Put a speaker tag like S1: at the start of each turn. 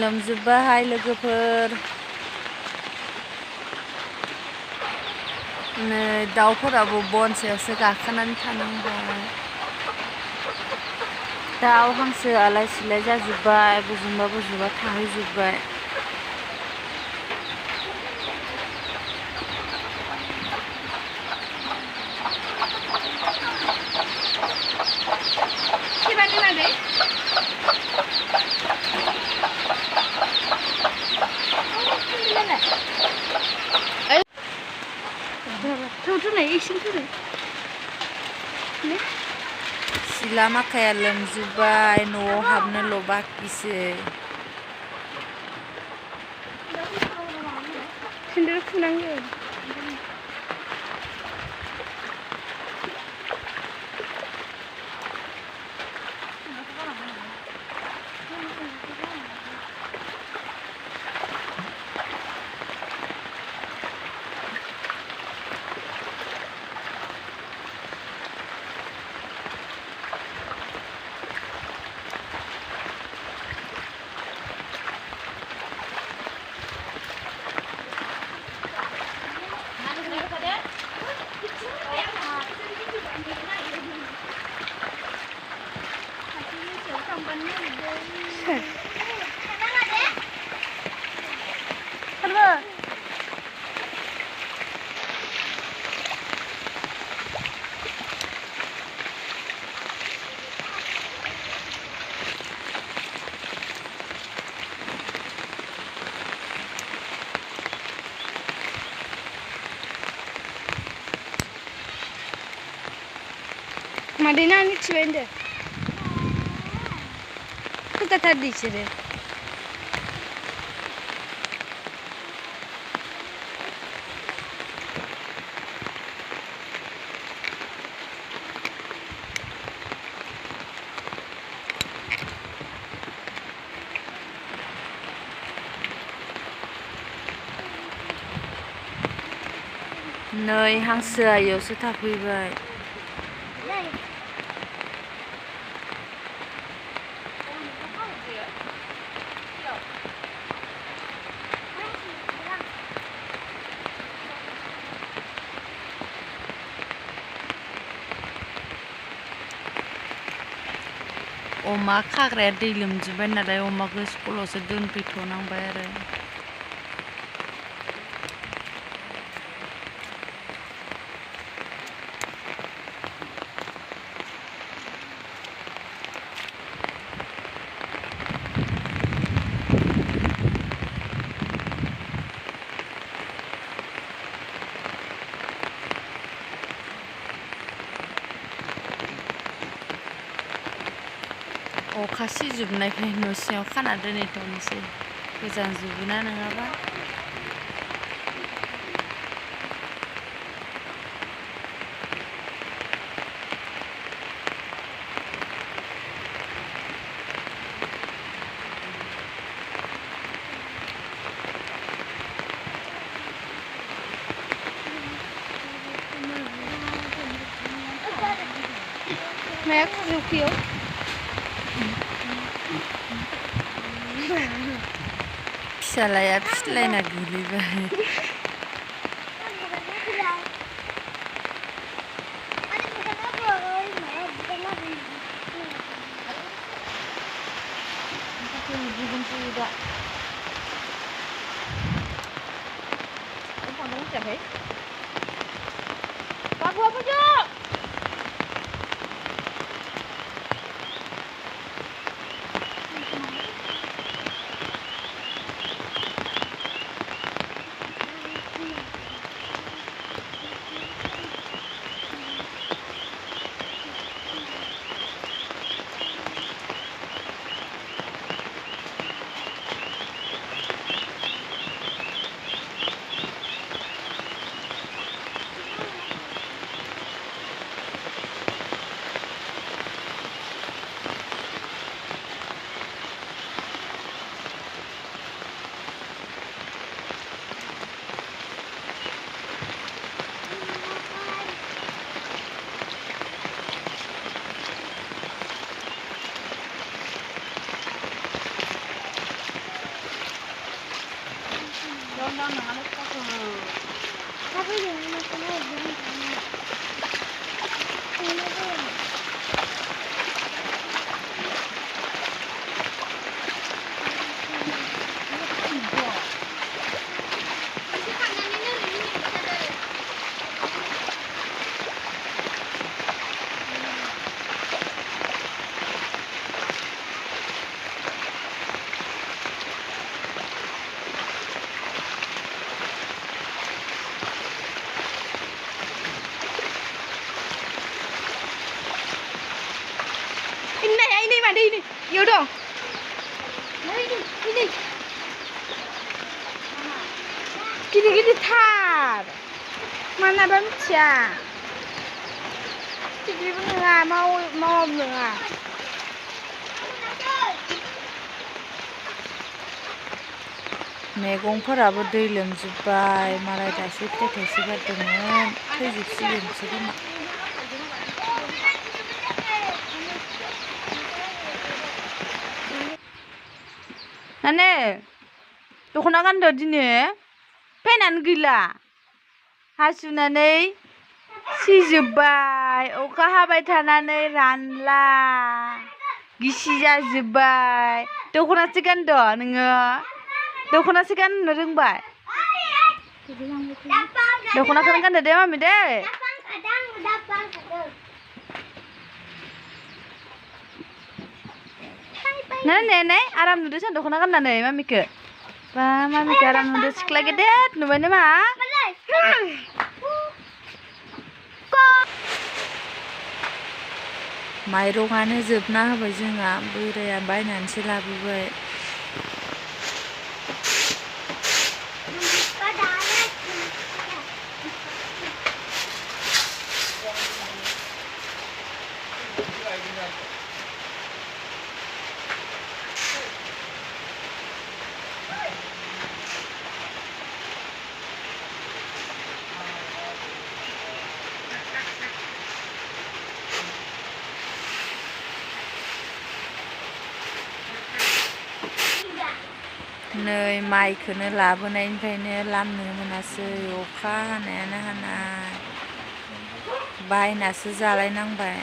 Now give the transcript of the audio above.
S1: लोमजोब्बाय लोगोफोर नै दाउफोराबो बन सायावसो गाखोनानै थानांबाय दाउ हांसो आलाय सिलाय जाजोब्बाय बबेजोंबा बबेजोंबा थाहैजोब्बाय सिला माखाया लोमजोब्बाय न'आव हाबनोल' बाखिसै
S2: सेन्देल खुनांगौ Madina ni ciwende. Kita tadi sini.
S1: नै हांसोआ इयावसो थाफैबाय अमा खाग्राया दै लोमजोब्बाय नालाय अमाखौ स्कुलावसो दोनफैथ'नांबाय आरो अखा सिजोबनायखाय न' सिङाव खाना दोनहैथ'नोसै गोजांजोबोना नङाबा
S2: Mayak Zukio.
S1: फिसालाया फिस्लायना गोलैबाय
S2: Bagus apa je? ini. Iya dong. Ini. Gini tar. Mana bancia? Gini bener mau bener.
S1: मैगंफोराबो दै लोमजोब्बाय मालाय दासो फिथाइ थाइसोगारदोंमोन थैजोबसिगोनसो खोमा नाने दख'ना गानदो दिनै पेनानो गैला हासुनानै सिजोब्बाय अखा हाबाय थानानै रानला गिसि जाजोब्बाय दख'नासो गानदो नोङो दख'नासो गाननो रोंबाय दख'नाखौनो गानदो दे मामि दे नै आराम नुदो सान दख'ना गाननानै मामिखौ बा मामिखौ आराम नुदो सिख्ला गेदेर नुबाय नामा माइरंआनो जोबना होबाय जोंहा बोराया बायनानैसो लाबोबाय नै माइखौनो लाबोनायनिफ्रायनो लामनो मोनासै अखा हानायानो हानाय बायनासो जालायनांबाय